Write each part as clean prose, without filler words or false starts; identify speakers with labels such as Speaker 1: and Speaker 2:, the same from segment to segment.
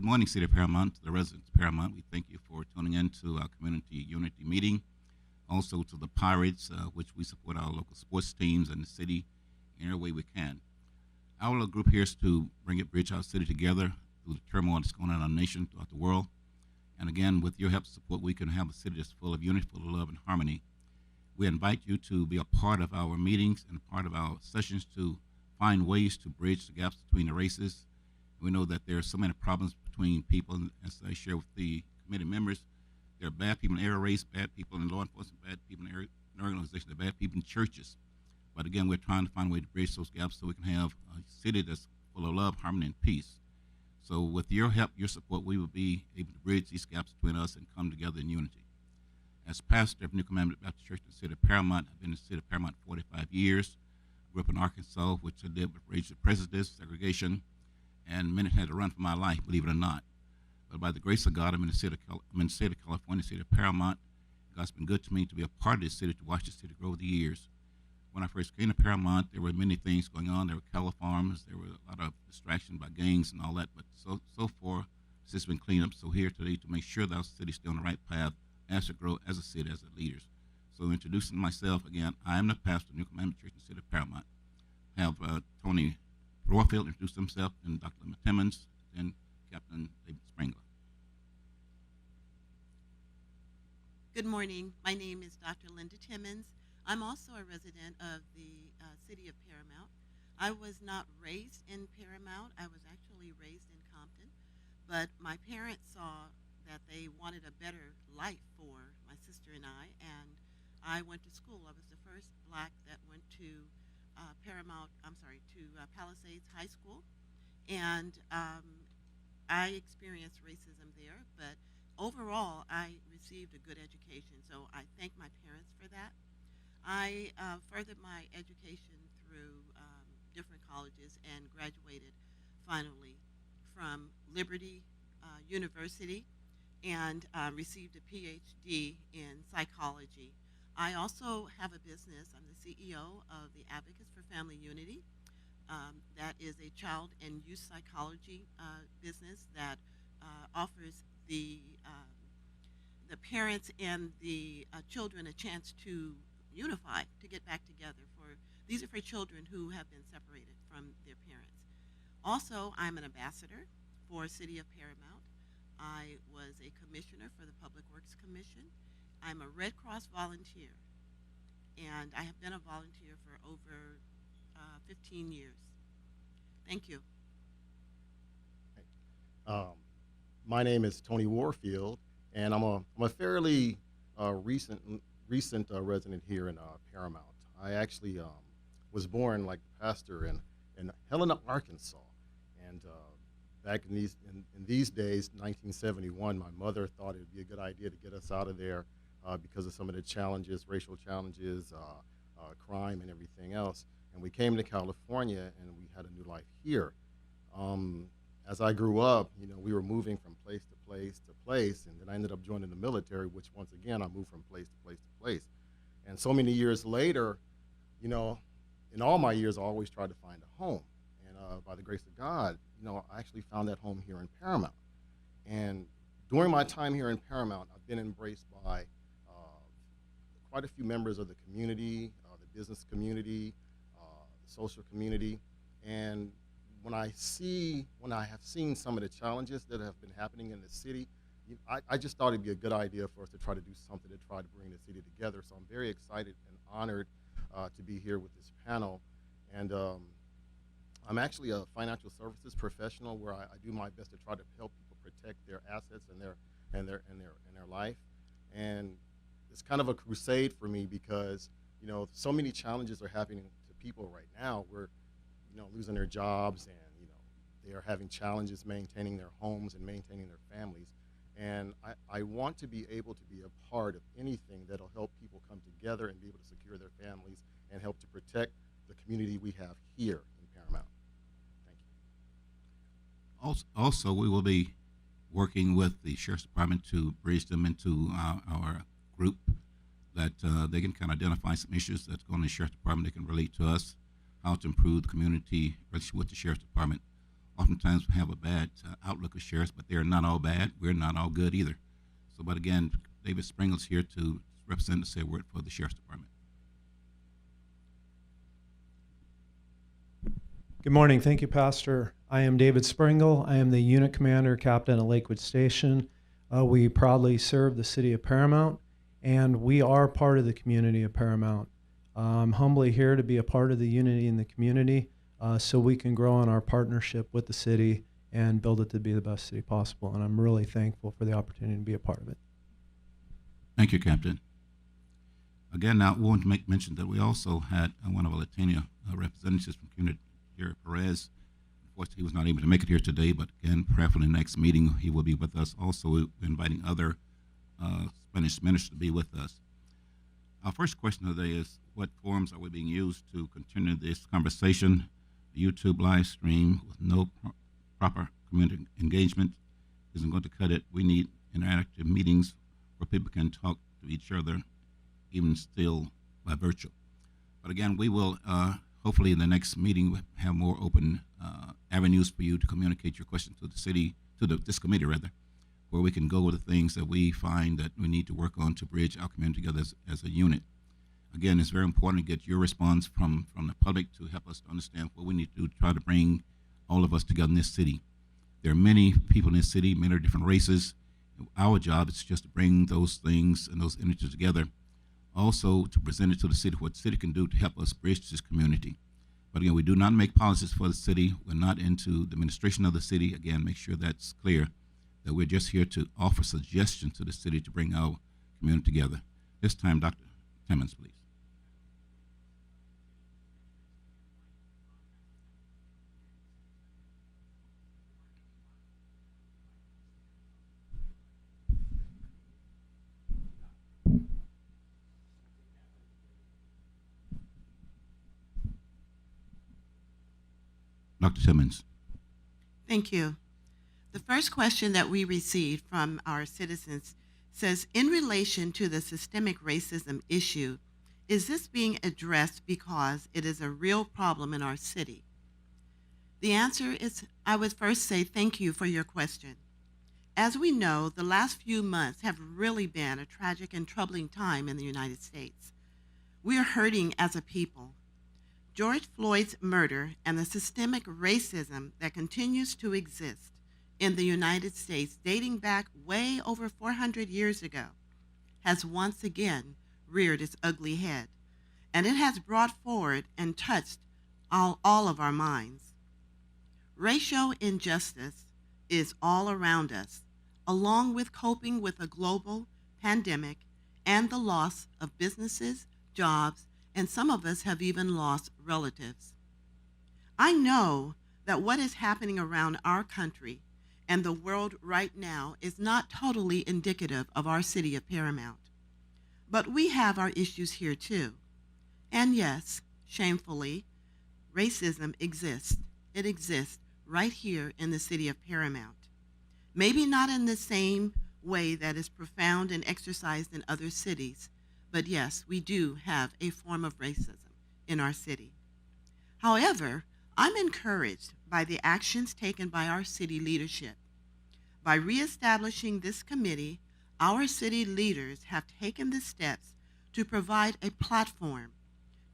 Speaker 1: Good morning, City of Paramount, to the residents of Paramount. We thank you for tuning in to our community unity meeting. Also to the Pirates, which we support our local sports teams in the city in every way we can. Our little group here is to bridge our city together through the turmoil that's going on in our nation, throughout the world. And again, with your help and support, we can have a city that's full of unity, full of love and harmony. We invite you to be a part of our meetings and a part of our sessions to find ways to bridge the gaps between the races. We know that there are so many problems between people, and as I share with the committee members, there are bad people in every race, bad people in law enforcement, bad people in every organization, there are bad people in churches. But again, we're trying to find a way to bridge those gaps so we can have a city that's full of love, harmony, and peace. So with your help, your support, we will be able to bridge these gaps between us and come together in unity. As pastor of New Commandment Baptist Church in the city of Paramount, I've been in the city of Paramount 45 years. I grew up in Arkansas, which I did with racial prejudice, segregation, and many had to run for my life, believe it or not. But by the grace of God, I'm in the state of California, the city of Paramount. God's been good to me to be a part of this city, to watch the city grow over the years. When I first came to Paramount, there were many things going on. There were cattle farms, there were a lot of distraction by gangs and all that, but so far, it's been cleaned up. So here today to make sure that our city's still on the right path as to grow as a city, as a leaders. So introducing myself again, I am the pastor of New Commandment Church in the city of Paramount. I have Tony Warfield introduce himself, and Dr. Timmons, and Captain David Springler.
Speaker 2: Good morning. My name is Dr. Linda Timmons. I'm also a resident of the city of Paramount. I was not raised in Paramount. I was actually raised in Compton, but my parents saw that they wanted a better life for my sister and I went to school. I was the first black that went to Palisades High School, and I experienced racism there, but overall I received a good education, so I thank my parents for that. I furthered my education through different colleges and graduated finally from Liberty University and received a PhD in psychology. I also have a business. I'm the CEO of the Advocates for Family Unity. That is a child and youth psychology business that offers the parents and the children a chance to unify, to get back together. These are for children who have been separated from their parents. Also, I'm an ambassador for City of Paramount. I was a commissioner for the Public Works Commission. I'm a Red Cross volunteer, and I have been a volunteer for over 15 years. Thank you.
Speaker 3: My name is Tony Warfield, and I'm a fairly recent resident here in Paramount. I actually was born, like the pastor, in Helena, Arkansas, and back in these days, 1971, my mother thought it would be a good idea to get us out of there because of some of the challenges, racial challenges, crime, and everything else. And we came to California, and we had a new life here. As I grew up, we were moving from place to place to place, and then I ended up joining the military, which once again, I moved from place to place to place. And so many years later, in all my years, I always tried to find a home. And by the grace of God, I actually found that home here in Paramount. And during my time here in Paramount, I've been embraced by quite a few members of the community, the business community, the social community. And when I have seen some of the challenges that have been happening in the city, I just thought it'd be a good idea for us to try to do something to try to bring the city together. So I'm very excited and honored to be here with this panel. And I'm actually a financial services professional where I do my best to try to help people protect their assets and their life. And it's kind of a crusade for me because so many challenges are happening to people right now. We're losing their jobs, and they are having challenges maintaining their homes and maintaining their families. And I want to be able to be a part of anything that'll help people come together and be able to secure their families and help to protect the community we have here in Paramount. Thank you.
Speaker 1: Also, we will be working with the Sheriff's Department to bridge them into our group that they can kind of identify some issues that's going on in the Sheriff's Department. They can relate to us how to improve the community relationship with the Sheriff's Department. oftentimes we have a bad outlook of sheriffs, but they're not all bad. We're not all good either. So, but again, David Springle's here to represent and say a word for the Sheriff's Department.
Speaker 4: Good morning. Thank you, Pastor. I am David Springle. I am the unit commander, captain at Lakewood Station. We proudly serve the city of Paramount, and we are part of the community of Paramount. I'm humbly here to be a part of the unity in the community so we can grow in our partnership with the city and build it to be the best city possible. And I'm really thankful for the opportunity to be a part of it.
Speaker 1: Thank you, Captain. Again, now, I want to make mention that we also had one of our Latino representatives from community here, Perez. Unfortunately, he was not able to make it here today, but again, prayerfully, next meeting, he will be with us. Also, we're inviting other Spanish ministers to be with us. Our first question today is, what forums are we being used to continue this conversation? The YouTube live stream with no proper community engagement isn't going to cut it. We need interactive meetings where people can talk to each other, even still by virtual. But again, we will hopefully in the next meeting have more open avenues for you to communicate your questions to the city, to this committee rather, where we can go with the things that we find that we need to work on to bridge our community together as a unit. Again, it's very important to get your response from the public to help us to understand what we need to do to try to bring all of us together in this city. There are many people in this city, many different races. Our job is just to bring those things and those energies together. Also, to present it to the city, what the city can do to help us bridge this community. But again, we do not make policies for the city. We're not into the administration of the city. Again, make sure that's clear, that we're just here to offer suggestions to the city to bring our community together. This time, Dr. Timmons, please. Dr. Timmons.
Speaker 2: Thank you. The first question that we received from our citizens says, in relation to the systemic racism issue, is this being addressed because it is a real problem in our city? The answer is, I would first say thank you for your question. As we know, the last few months have really been a tragic and troubling time in the United States. We are hurting as a people. George Floyd's murder and the systemic racism that continues to exist in the United States dating back way over 400 years ago has once again reared its ugly head, and it has brought forward and touched all of our minds. Racial injustice is all around us, along with coping with a global pandemic and the loss of businesses, jobs, and some of us have even lost relatives. I know that what is happening around our country and the world right now is not totally indicative of our city of Paramount. But we have our issues here too. And yes, shamefully, racism exists. It exists right here in the city of Paramount. Maybe not in the same way that is profound and exercised in other cities, but yes, we do have a form of racism in our city. However, I'm encouraged by the actions taken by our city leadership. By reestablishing this committee, our city leaders have taken the steps to provide a platform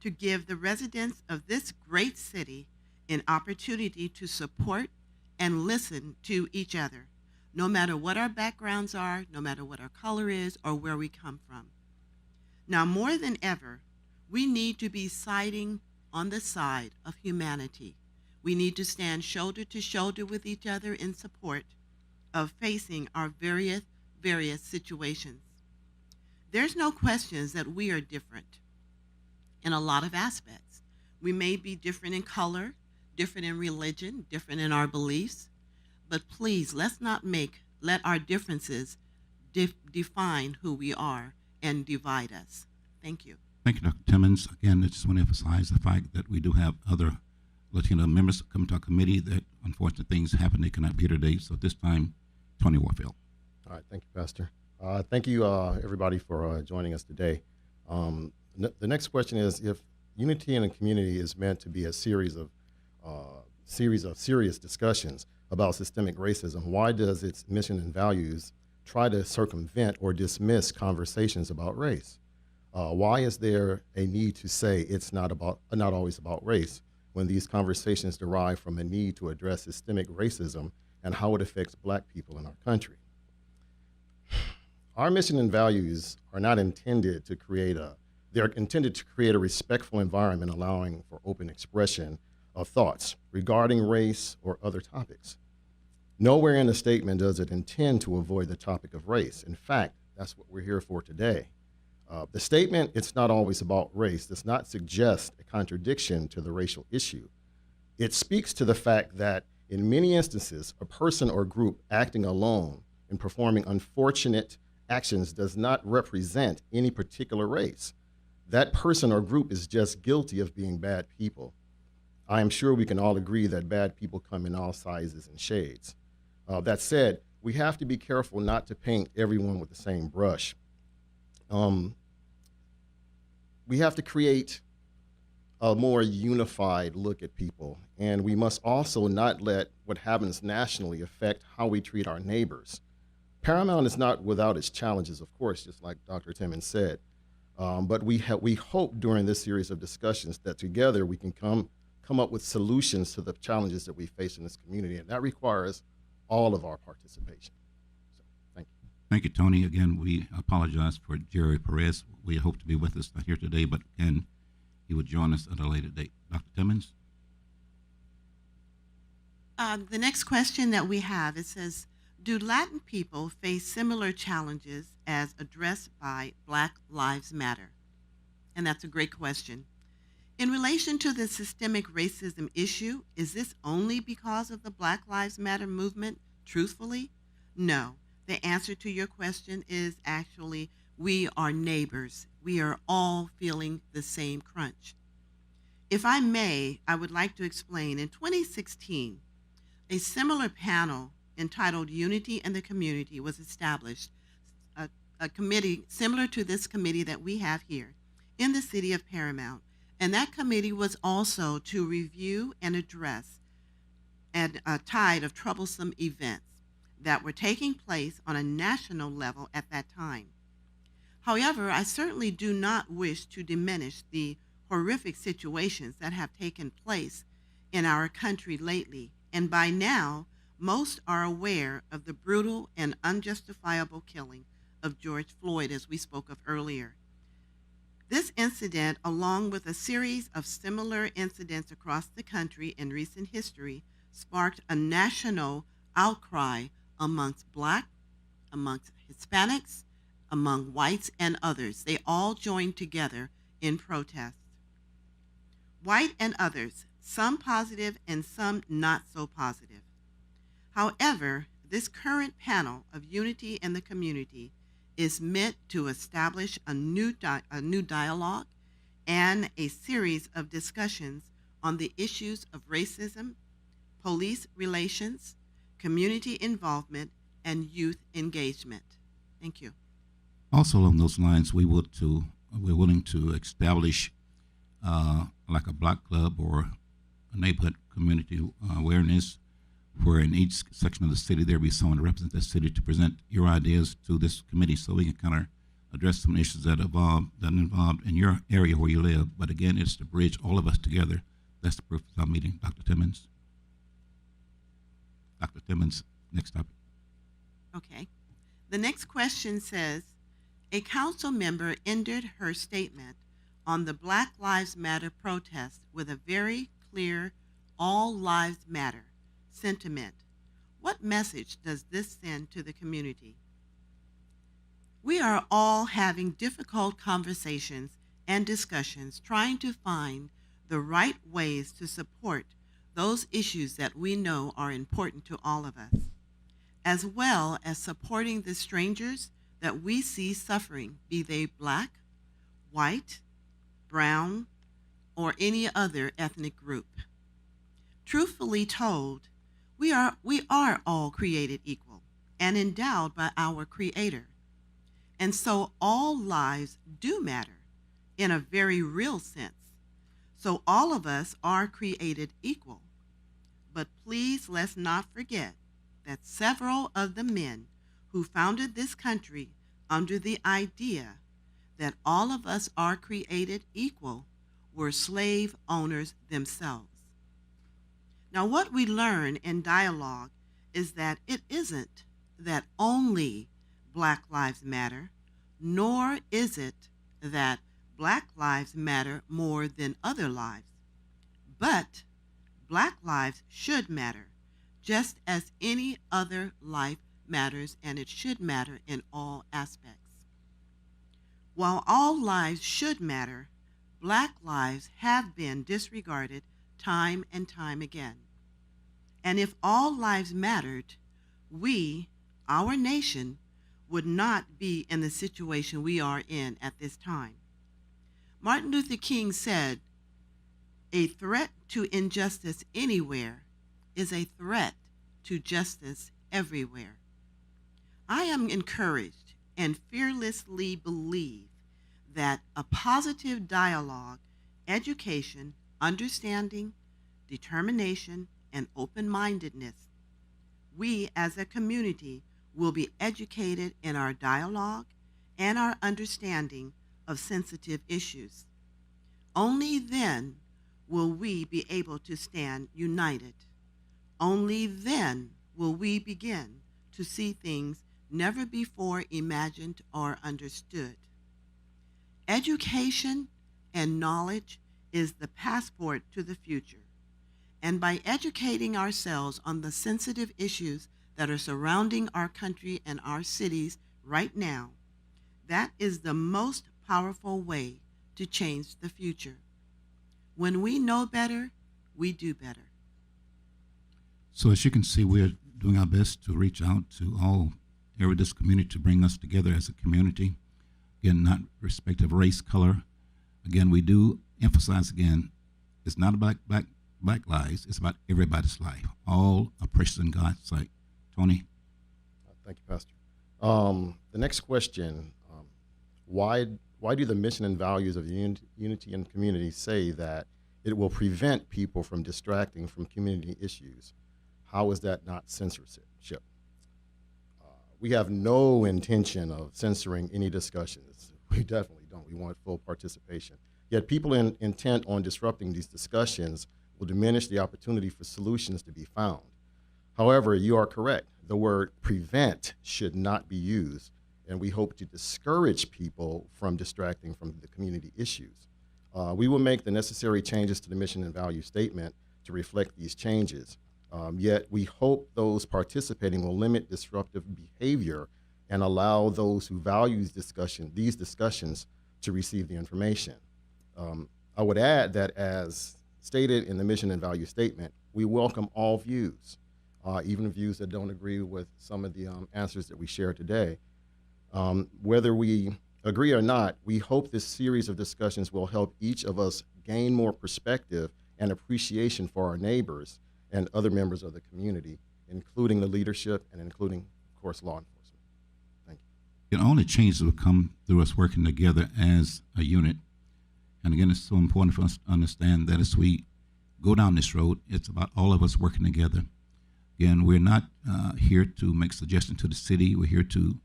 Speaker 2: to give the residents of this great city an opportunity to support and listen to each other, no matter what our backgrounds are, no matter what our color is, or where we come from. Now, more than ever, we need to be siding on the side of humanity. We need to stand shoulder to shoulder with each other in support of facing our various situations. There's no questions that we are different in a lot of aspects. We may be different in color, different in religion, different in our beliefs, but please, let's not let our differences define who we are and divide us. Thank you.
Speaker 1: Thank you, Dr. Timmons. Again, I just want to emphasize the fact that we do have other Latino members come to our committee that unfortunate things happen. They cannot be here today. So at this time, Tony Warfield.
Speaker 3: All right, thank you, Pastor. Thank you, everybody, for joining us today. The next question is, if unity in a community is meant to be a series of series of serious discussions about systemic racism, why does its mission and values try to circumvent or dismiss conversations about race? Why is there a need to say it's not always about race when these conversations derive from a need to address systemic racism and how it affects Black people in our country? Our mission and values are not intended to they're intended to create a respectful environment allowing for open expression of thoughts regarding race or other topics. Nowhere in the statement does it intend to avoid the topic of race. In fact, that's what we're here for today. The statement, "It's not always about race," does not suggest a contradiction to the racial issue. It speaks to the fact that in many instances, a person or group acting alone and performing unfortunate actions does not represent any particular race. That person or group is just guilty of being bad people. I am sure we can all agree that bad people come in all sizes and shades. That said, we have to be careful not to paint everyone with the same brush. We have to create a more unified look at people, and we must also not let what happens nationally affect how we treat our neighbors. Paramount is not without its challenges, of course, just like Dr. Timmons said, but we hope during this series of discussions that together we can come up with solutions to the challenges that we face in this community, and that requires all of our participation. So, thank you.
Speaker 1: Thank you, Tony. Again, we apologize for Jerry Perez. We hope to be with us, not here today, but again, he would join us at a later date. Dr. Timmons?
Speaker 2: The next question that we have, it says, do Latin people face similar challenges as addressed by Black Lives Matter? And that's a great question. In relation to the systemic racism issue, is this only because of the Black Lives Matter movement? Truthfully, no. The answer to your question is actually we are neighbors. We are all feeling the same crunch. If I may, I would like to explain. In 2016, a similar panel entitled Unity in the Community was established, a committee similar to this committee that we have here in the city of Paramount. And that committee was also to review and address a tide of troublesome events that were taking place on a national level at that time. However, I certainly do not wish to diminish the horrific situations that have taken place in our country lately, and by now, most are aware of the brutal and unjustifiable killing of George Floyd, as we spoke of earlier. This incident, along with a series of similar incidents across the country in recent history, sparked a national outcry amongst Black, amongst Hispanics, among whites and others. They all joined together in protest. White and others, some positive and some not so positive. However, this current panel of Unity in the Community is meant to establish a new dialogue and a series of discussions on the issues of racism, police relations, community involvement, and youth engagement. Thank you.
Speaker 1: Also along those lines, we're willing to establish like a block club or a neighborhood community awareness, where in each section of the city there be someone to represent the city to present your ideas to this committee, so we can kind of address some issues that involved in your area where you live. But again, it's to bridge all of us together. That's the purpose of our meeting. Dr. Timmons. Dr. Timmons, next topic.
Speaker 2: Okay. The next question says, a council member ended her statement on the Black Lives Matter protest with a very clear all lives matter sentiment. What message does this send to the community? We are all having difficult conversations and discussions trying to find the right ways to support those issues that we know are important to all of us, as well as supporting the strangers that we see suffering, be they Black, white, brown, or any other ethnic group. Truthfully told, we are all created equal and endowed by our Creator. And so all lives do matter in a very real sense. So all of us are created equal. But please let's not forget that several of the men who founded this country under the idea that all of us are created equal were slave owners themselves. Now, what we learn in dialogue is that it isn't that only Black lives matter, nor is it that Black lives matter more than other lives, but Black lives should matter just as any other life matters, and it should matter in all aspects. While all lives should matter, Black lives have been disregarded time and time again. And if all lives mattered, we, our nation, would not be in the situation we are in at this time. Martin Luther King said, "A threat to injustice anywhere is a threat to justice everywhere." I am encouraged and fearlessly believe that a positive dialogue, education, understanding, determination, and open-mindedness, we as a community will be educated in our dialogue and our understanding of sensitive issues. Only then will we be able to stand united. Only then will we begin to see things never before imagined or understood. Education and knowledge is the passport to the future. And by educating ourselves on the sensitive issues that are surrounding our country and our cities right now, that is the most powerful way to change the future. When we know better, we do better.
Speaker 1: So as you can see, we're doing our best to reach out to all areas of this community to bring us together as a community. Again, not respective of race, color. Again, we do emphasize again, it's not about black lives, it's about everybody's life. All are precious in God's sight. Tony?
Speaker 3: Thank you, Pastor. The next question, why do the mission and values of unity and community say that it will prevent people from distracting from community issues? How is that not censorship? We have no intention of censoring any discussions. We definitely don't. We want full participation. Yet people intent on disrupting these discussions will diminish the opportunity for solutions to be found. However, you are correct. The word prevent should not be used, and we hope to discourage people from distracting from the community issues. We will make the necessary changes to the mission and value statement to reflect these changes. Yet we hope those participating will limit disruptive behavior and allow those who value these discussions to receive the information. I would add that as stated in the mission and value statement, we welcome all views, even views that don't agree with some of the answers that we share today. Whether we agree or not, we hope this series of discussions will help each of us gain more perspective and appreciation for our neighbors and other members of the community, including the leadership and including, of course, law enforcement. Thank you.
Speaker 1: And all the changes will come through us working together as a unit. And again, it's so important for us to understand that as we go down this road, it's about all of us working together. Again, we're not here to make suggestions to the city. We're here to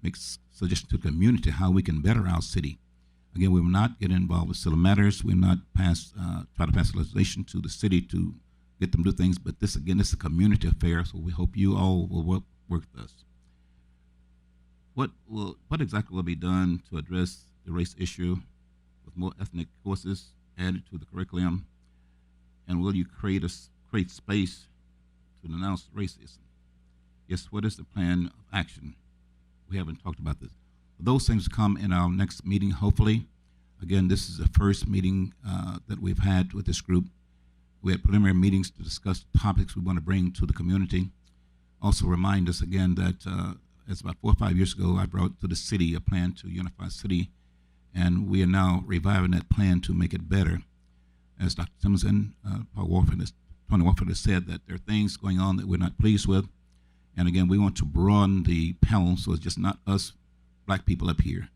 Speaker 1: make suggestions to the community how we can better our city. Again, we will not get involved with civil matters. We'll not try to pass legislation to the city to get them to do things, but this, again, this is a community affair, so we hope you all will work with us. What exactly will be done to address the race issue with more ethnic courses added to the curriculum? And will you create space to denounce racism? Yes, what is the plan of action? We haven't talked about this. Those things come in our next meeting, hopefully. Again, this is the first meeting that we've had with this group. We had preliminary meetings to discuss topics we want to bring to the community. Also remind us again that it's about 4 or 5 years ago, I brought to the city a plan to unify the city, and we are now reviving that plan to make it better. As Dr. Timmons and Tony Warfield has said, that there are things going on that we're not pleased with. And again, we want to broaden the panel so it's just not us black people up here.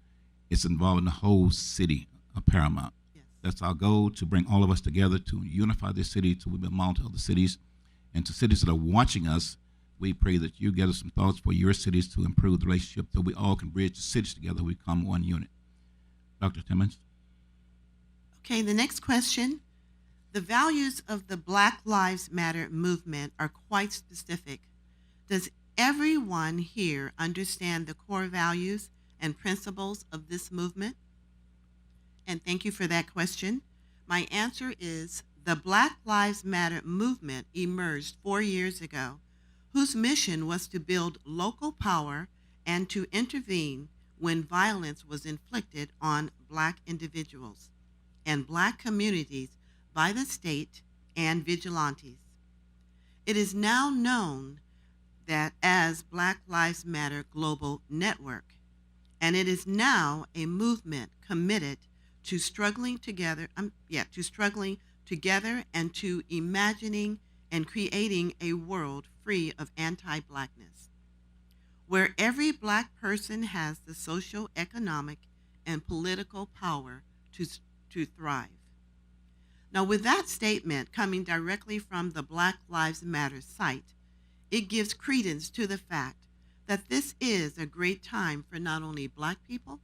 Speaker 1: It's involving the whole city of Paramount. That's our goal, to bring all of us together to unify this city to we belong to other cities And to cities that are watching us, we pray that you get us some thoughts for your cities to improve the relationship so we all can bridge the cities together. We become one unit. Dr. Timmons?
Speaker 2: Okay, the next question. The values of the Black Lives Matter movement are quite specific. Does everyone here understand the core values and principles of this movement? And thank you for that question. My answer is the Black Lives Matter movement emerged 4 years ago, whose mission was to build local power and to intervene when violence was inflicted on Black individuals and Black communities by the state and vigilantes. It is now known that as Black Lives Matter Global Network, and it is now a movement committed to struggling together and to imagining and creating a world free of anti-Blackness, where every Black person has the social, economic, and political power to thrive. Now, with that statement coming directly from the Black Lives Matter site, it gives credence to the fact that this is a great time for not only Black people,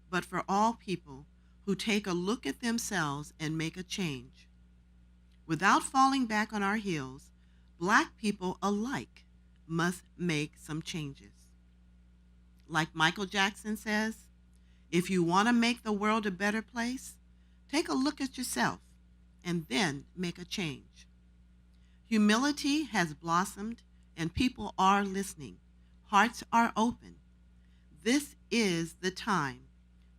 Speaker 2: but for all people who take a look at themselves and make a change. Without falling back on our heels, Black people alike must make some changes. Like Michael Jackson says, if you want to make the world a better place, take a look at yourself and then make a change. Humility has blossomed and people are listening. Hearts are open. This is the time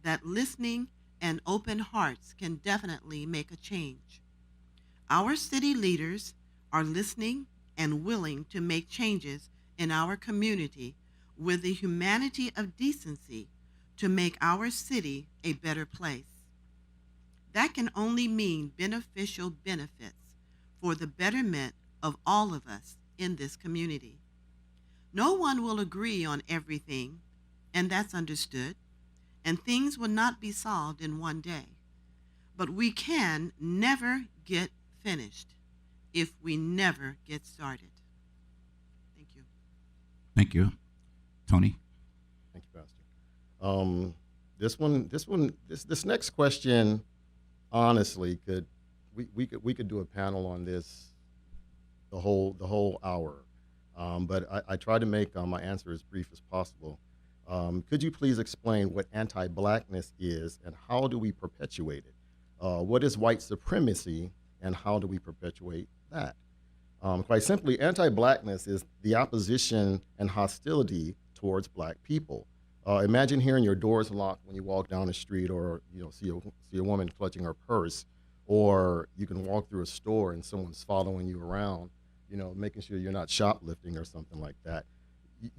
Speaker 2: that listening and open hearts can definitely make a change. Our city leaders are listening and willing to make changes in our community with the humanity of decency to make our city a better place. That can only mean beneficial benefits for the betterment of all of us in this community. No one will agree on everything, and that's understood, and things will not be solved in one day. But we can never get finished if we never get started. Thank you.
Speaker 1: Thank you. Tony?
Speaker 3: Thank you, Pastor. This next question, honestly, we could do a panel on this the whole hour. But I try to make my answer as brief as possible. Could you please explain what anti-Blackness is and how do we perpetuate it? What is white supremacy and how do we perpetuate that? Quite simply, anti-Blackness is the opposition and hostility towards Black people. Imagine hearing your doors locked when you walk down the street, or see a woman clutching her purse, or you can walk through a store and someone's following you around, making sure you're not shoplifting or something like that.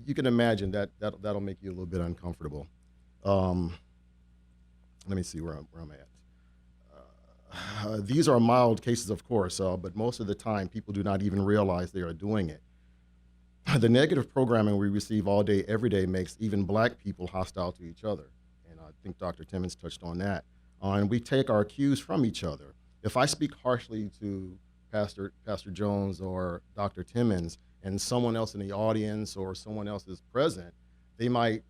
Speaker 3: You can imagine that'll make you a little bit uncomfortable. Let me see where I'm at. These are mild cases, of course, but most of the time people do not even realize they are doing it. The negative programming we receive all day, every day makes even Black people hostile to each other. And I think Dr. Timmons touched on that. And we take our cues from each other. If I speak harshly to Pastor Jones or Dr. Timmons, and someone else in the audience or someone else is present, they might,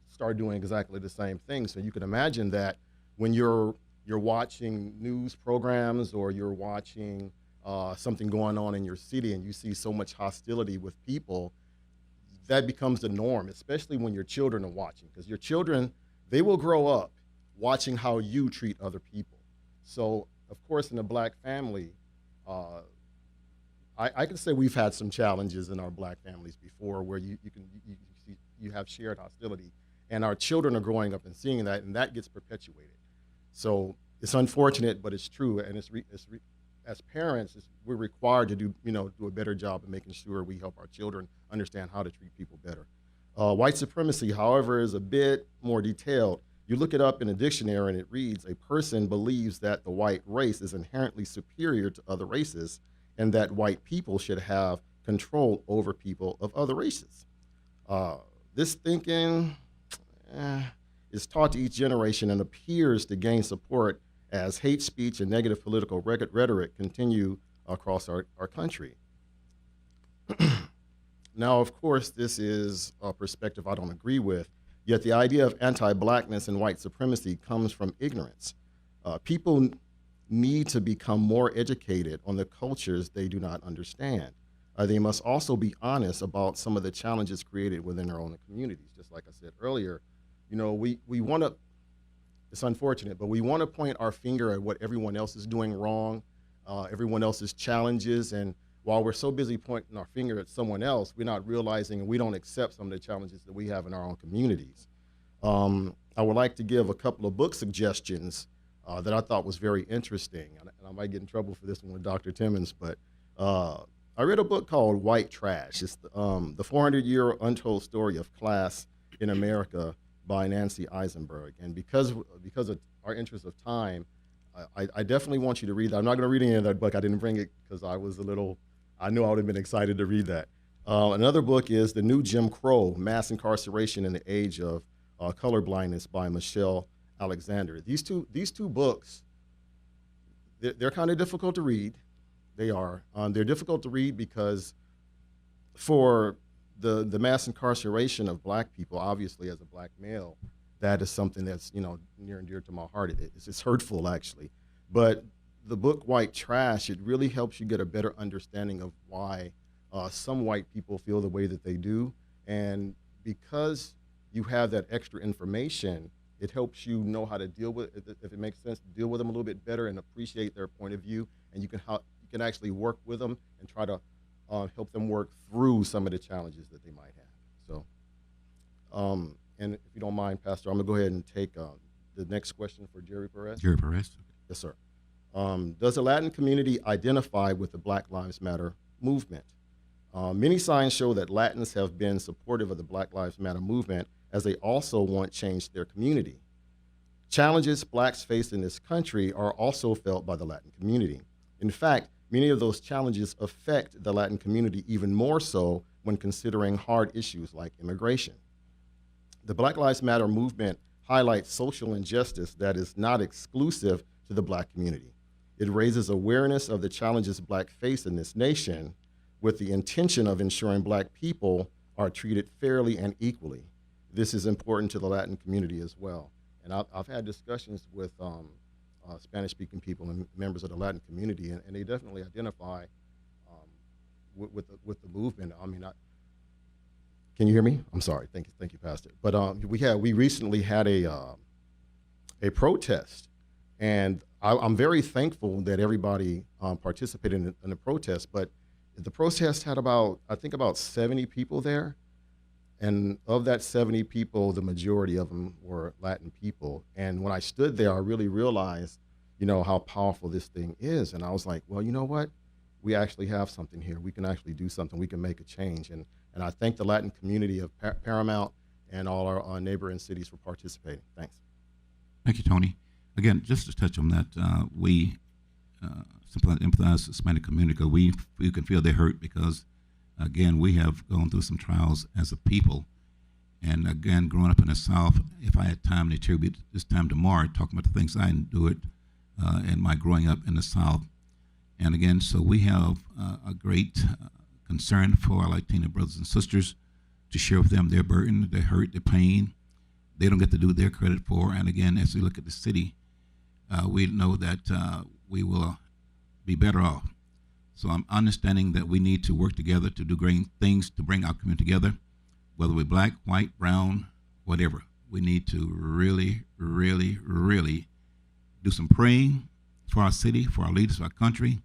Speaker 3: start doing exactly the same thing. So you can imagine that when you're watching news programs or you're watching something going on in your city and you see so much hostility with people, that becomes the norm, especially when your children are watching, because your children, they will grow up watching how you treat other people. So, of course, in a Black family, I can say we've had some challenges in our Black families before where you have shared hostility, and our children are growing up and seeing that, and that gets perpetuated. So it's unfortunate, but it's true, and as parents, we're required to do a better job of making sure we help our children understand how to treat people better. White supremacy, however, is a bit more detailed. You look it up in a dictionary and it reads, a person believes that the white race is inherently superior to other races and that white people should have control over people of other races. This thinking is taught to each generation and appears to gain support as hate speech and negative political rhetoric continue across our country. Now, of course, this is a perspective I don't agree with, yet the idea of anti-blackness and white supremacy comes from ignorance. People need to become more educated on the cultures they do not understand. They must also be honest about some of the challenges created within their own communities. Just like I said earlier, you know, we want to, it's unfortunate, but we want to point our finger at what everyone else is doing wrong, everyone else's challenges, and while we're so busy pointing our finger at someone else, we're not realizing and we don't accept some of the challenges that we have in our own communities. I would like to give a couple of book suggestions that I thought was very interesting, and I might get in trouble for this one with Dr. Timmons, but I read a book called White Trash. It's the 400-year untold story of class in America by Nancy Eisenberg. And because of our interest of time, I definitely want you to read that. I'm not going to read any of that book. I didn't bring it because I knew I would have been excited to read that. Another book is The New Jim Crow, Mass Incarceration in the Age of Colorblindness by Michelle Alexander. These two books, they're kind of difficult to read. They are. They're difficult to read because for the mass incarceration of black people, obviously as a black male, that is something that's, you know, near and dear to my heart. It's hurtful, actually. But the book White Trash, it really helps you get a better understanding of why some white people feel the way that they do. And because you have that extra information, it helps you know how to deal with, if it makes sense, deal with them a little bit better and appreciate their point of view. And you can actually work with them and try to help them work through some of the challenges that they might have. So, and if you don't mind, Pastor, I'm gonna go ahead and take the next question for Jerry Perez.
Speaker 1: Jerry Perez.
Speaker 3: Yes, sir. Does the Latin community identify with the Black Lives Matter movement? Many signs show that Latins have been supportive of the Black Lives Matter movement, as they also want change to their community. Challenges blacks face in this country are also felt by the Latin community. In fact, many of those challenges affect the Latin community even more so when considering hard issues like immigration. The Black Lives Matter movement highlights social injustice that is not exclusive to the black community. It raises awareness of the challenges black face in this nation with the intention of ensuring black people are treated fairly and equally. This is important to the Latin community as well. And I've had discussions with Spanish-speaking people and members of the Latin community, and they definitely identify with the movement. I mean, can you hear me? I'm sorry. Thank you, Pastor. But we recently had a protest, and I'm very thankful that everybody participated in the protest. But the protest had about 70 people there, and of that 70 people, the majority of them were Latin people. And when I stood there, I really realized, you know, how powerful this thing is. And I was like, well, you know what? We actually have something here. We can actually do something. We can make a change. And I thank the Latin community of Paramount and all our neighboring cities for participating. Thanks.
Speaker 1: Thank you, Tony. Again, just to touch on that, we simply empathize with the Hispanic community because we can feel their hurt because, again, we have gone through some trials as a people. And again, growing up in the South, if I had time to attribute this time tomorrow, talking about the things I endured in my growing up in the South. And again, so we have a great concern for our Latino brothers and sisters to share with them their burden, their hurt, their pain. They don't get to do their credit for. And again, as we look at the city, we know that we will be better off. So I'm understanding that we need to work together to do great things to bring our community together, whether we're black, white, brown, whatever. We need to really, really, really do some praying for our city, for our leaders, for our country.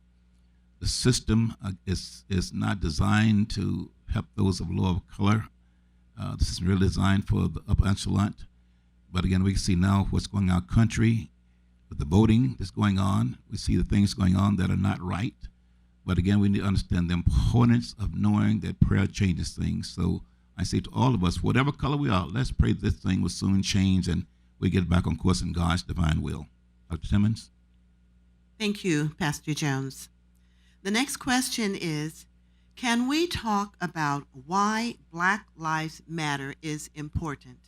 Speaker 1: The system is not designed to help those of lower color. The system is really designed for the upper echelon. But again, we can see now what's going on in our country with the voting that's going on. We see the things going on that are not right. But again, we need to understand the importance of knowing that prayer changes things. So I say to all of us, whatever color we are, let's pray this thing will soon change and we get back on course in God's divine will. Dr. Timmons?
Speaker 2: Thank you, Pastor Jones. The next question is, can we talk about why Black Lives Matter is important?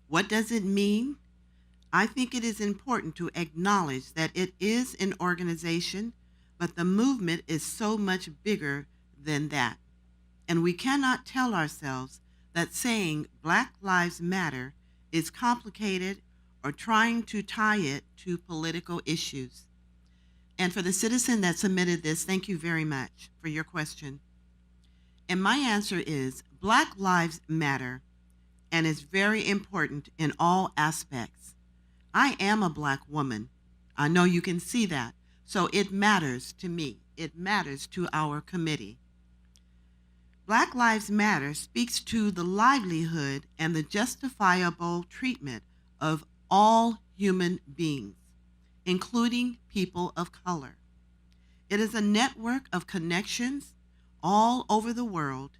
Speaker 2: What does it mean? I think it is important to acknowledge that it is an organization but the movement is so much bigger than that. And we cannot tell ourselves that saying Black Lives Matter is complicated or trying to tie it to political issues. And for the citizen that submitted this, thank you very much for your question. And my answer is Black Lives Matter, and is very important in all aspects. I am a Black woman. I know you can see that. So it matters to me. It matters to our committee. Black Lives Matter speaks to the livelihood and the justifiable treatment of all human beings, including people of color. It is a network of connections all over the world,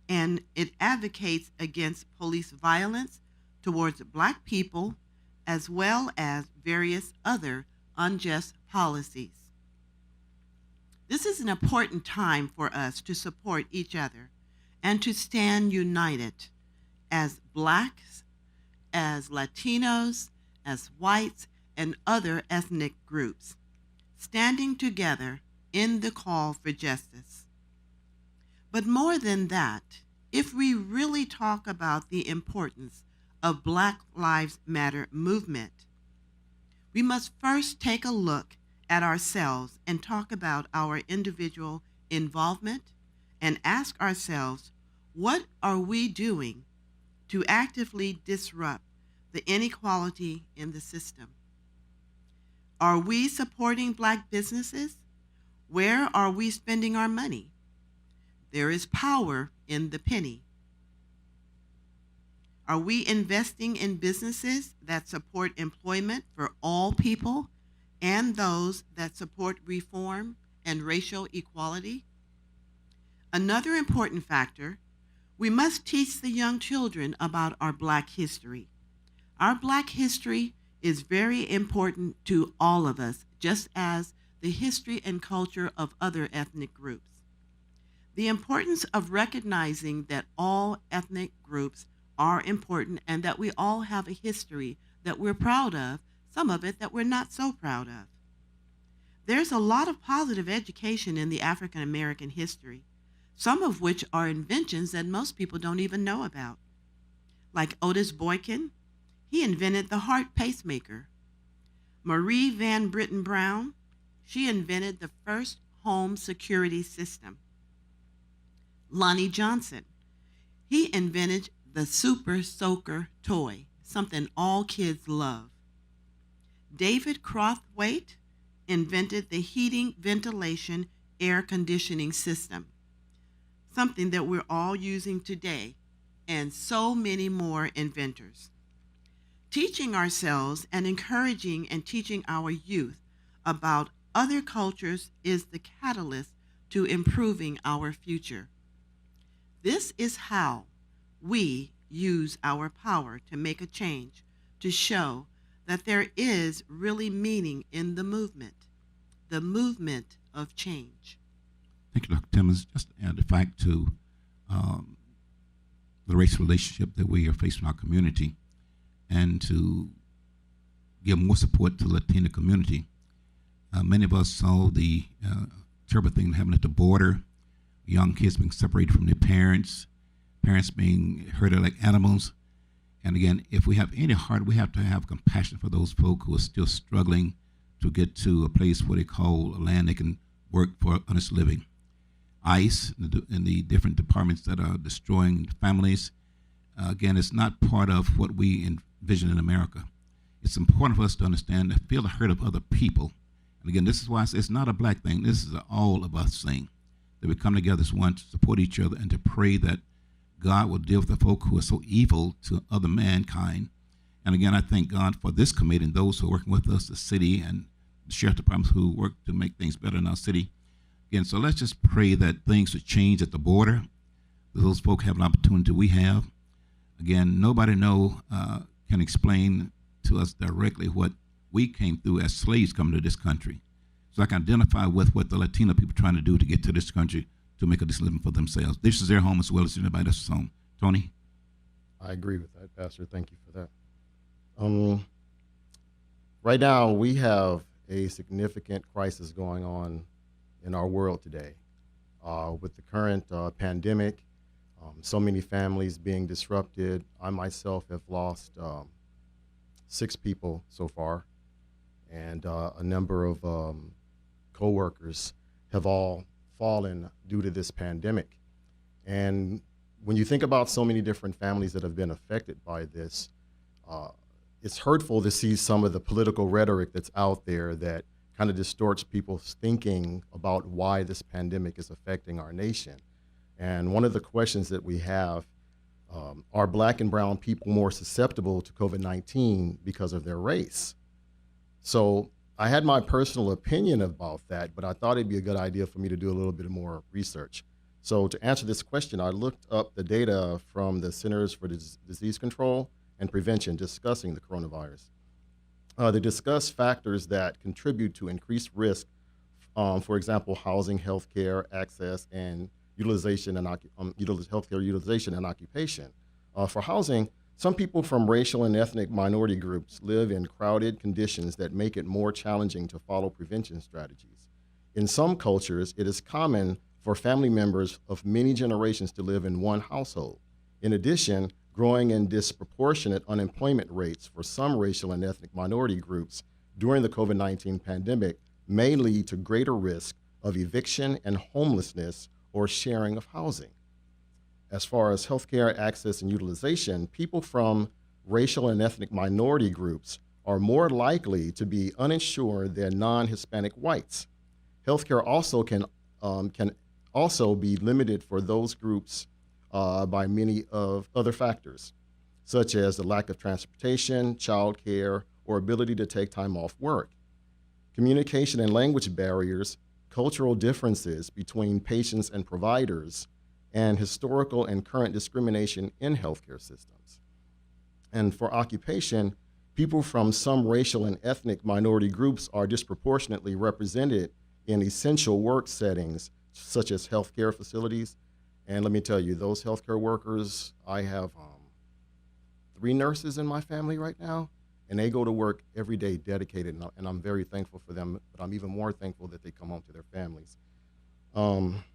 Speaker 2: and it advocates against police violence towards Black people, as well as various other unjust policies. This is an important time for us to support each other and to stand united as Blacks, as Latinos, as whites, and other ethnic groups, standing together in the call for justice. But more than that, if we really talk about the importance of Black Lives Matter movement, we must first take a look at ourselves and talk about our individual involvement and ask ourselves, what are we doing to actively disrupt the inequality in the system? Are we supporting Black businesses? Where are we spending our money? There is power in the penny. Are we investing in businesses that support employment for all people and those that support reform and racial equality? Another important factor, we must teach the young children about our Black history. Our Black history is very important to all of us, just as the history and culture of other ethnic groups. The importance of recognizing that all ethnic groups are important and that we all have a history that we're proud of, some of it that we're not so proud of. There's a lot of positive education in the African American history, some of which are inventions that most people don't even know about. Like Otis Boykin, he invented the heart pacemaker. Marie Van Britten Brown, she invented the first home security system. Lonnie Johnson, he invented the Super Soaker toy, something all kids love. David Crothwaite invented the heating, ventilation, air conditioning system, something that we're all using today, and so many more inventors. Teaching ourselves and encouraging and teaching our youth about other cultures is the catalyst to improving our future. This is how we use our power to make a change, to show that there is really meaning in the movement of change.
Speaker 1: Thank you, Dr. Timmons. Just to add the fact to the race relationship that we are facing in our community, and to give more support to the Latino community. Many of us saw the terrible thing happening at the border, young kids being separated from their parents being herded like animals. And again, if we have any heart, we have to have compassion for those folk who are still struggling to get to a place where they call a land they can work for honest living. ICE and the different departments that are destroying families, again, it's not part of what we envision in America. It's important for us to understand and feel the hurt of other people. And again, this is why I say it's not a Black thing. This is an all of us thing, that we come together as one to support each other and to pray that God will deal with the folk who are so evil to other mankind. And again, I thank God for this committee and those who are working with us, the city and the sheriff departments who work to make things better in our city. Again, so let's just pray that things would change at the border, that those folk have an opportunity we have. Again, nobody can explain to us directly what we came through as slaves coming to this country. So I can identify with what the Latino people are trying to do to get to this country to make a decent living for themselves. This is their home as well as anybody else's home. Tony?
Speaker 3: I agree with that, Pastor. Thank you for that. Right now, we have a significant crisis going on in our world today. With the current pandemic, so many families being disrupted. I myself have lost 6 people so far, and a number of co-workers have all fallen due to this pandemic. And when you think about so many different families that have been affected by this, it's hurtful to see some of the political rhetoric that's out there that kind of distorts people's thinking about why this pandemic is affecting our nation. And one of the questions that we have, are Black and brown people more susceptible to COVID-19 because of their race? So I had my personal opinion about that, but I thought it'd be a good idea for me to do a little bit more research. So to answer this question, I looked up the data from the Centers for Disease Control and Prevention discussing the coronavirus. They discuss factors that contribute to increased risk, for example, housing, healthcare access, and utilization and healthcare utilization and occupation. For housing, some people from racial and ethnic minority groups live in crowded conditions that make it more challenging to follow prevention strategies. In some cultures, it is common for family members of many generations to live in one household. In addition, growing and disproportionate unemployment rates for some racial and ethnic minority groups during the COVID-19 pandemic may lead to greater risk of eviction and homelessness or sharing of housing. As far as healthcare access and utilization, people from racial and ethnic minority groups are more likely to be uninsured than non-Hispanic whites. Healthcare also can also be limited for those groups by many of other factors, such as the lack of transportation, childcare, or ability to take time off work. Communication and language barriers, cultural differences between patients and providers, and historical and current discrimination in healthcare systems. And for occupation, people from some racial and ethnic minority groups are disproportionately represented in essential work settings, such as healthcare facilities. And let me tell you, those healthcare workers, I have 3 nurses in my family right now, and they go to work every day dedicated, and I'm very thankful for them, but I'm even more thankful that they come home to their families. Farm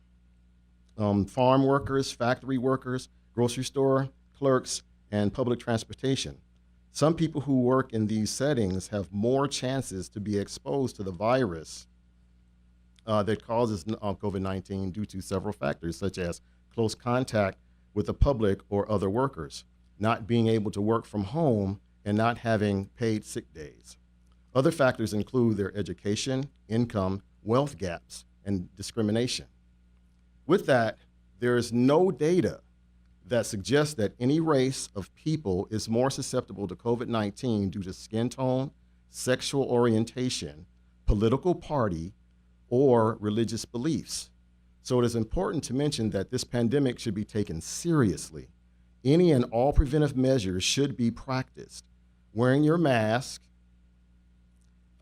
Speaker 3: workers, factory workers, grocery store clerks, and public transportation. Some people who work in these settings have more chances to be exposed to the virus that causes COVID-19 due to several factors, such as close contact with the public or other workers, not being able to work from home, and not having paid sick days. Other factors include their education, income, wealth gaps, and discrimination. With that, there is no data that suggests that any race of people is more susceptible to COVID-19 due to skin tone, sexual orientation, political party, or religious beliefs. So it is important to mention that this pandemic should be taken seriously. Any and all preventive measures should be practiced. Wearing your mask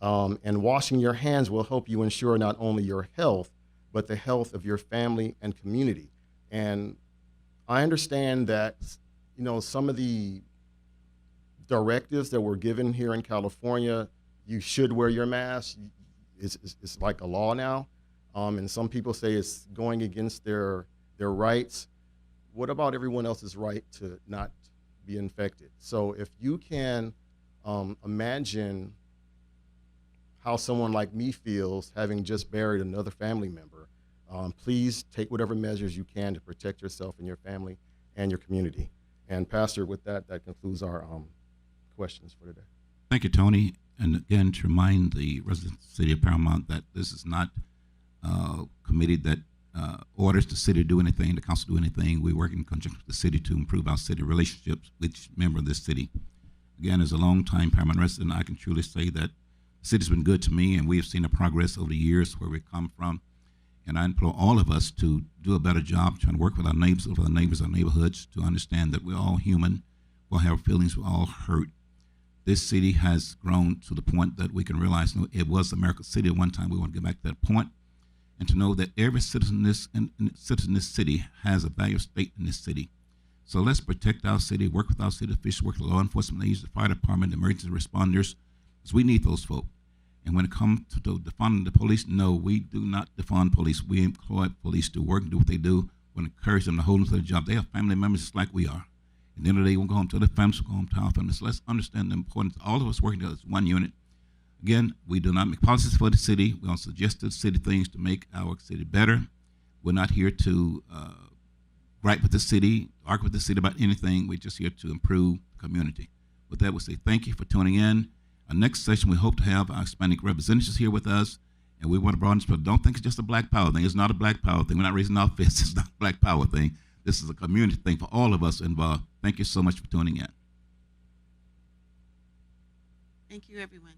Speaker 3: and washing your hands will help you ensure not only your health, but the health of your family and community. And I understand that, some of the directives that were given here in California, you should wear your mask. It's like a law now. And some people say it's going against their rights. What about everyone else's right to not be infected? So if you can imagine how someone like me feels having just buried another family member, please take whatever measures you can to protect yourself and your family and your community. And Pastor, with that concludes our questions for today.
Speaker 1: Thank you, Tony. And again, to remind the residents of the city of Paramount that this is not a committee that orders the city to do anything, the council to do anything. We work in conjunction with the city to improve our city relationships with each member of this city. Again, as a longtime Paramount resident, I can truly say that the city's been good to me, and we have seen the progress over the years where we've come from. And I implore all of us to do a better job trying to work with our neighbors, our neighborhoods, to understand that we're all human, we all have feelings, we're all hurt. This city has grown to the point that we can realize it was America's city at one time. We want to get back to that point, and to know that every citizen in this city has a value of state in this city. So let's protect our city, work with our city officials, work with law enforcement agencies, the fire department, the emergency responders, because we need those folk. And when it comes to defunding the police, no, we do not defund police. We employ police to work and do what they do. We encourage them to hold them to their job. They have family members just like we are. At the end of the day, we'll go home to their families, we'll go home to our families. So let's understand the importance of all of us working together as one unit. Again, we do not make policies for the city. We don't suggest to the city things to make our city better. We're not here to gripe with the city, argue with the city about anything. We're just here to improve the community. With that, we'll say thank you for tuning in. Our next session, we hope to have our Hispanic representatives here with us, and we want to broaden this, but don't think it's just a black power thing. It's not a black power thing. We're not raising our fists. It's not a black power thing. This is a community thing for all of us involved. Thank you so much for tuning in.
Speaker 2: Thank you, everyone.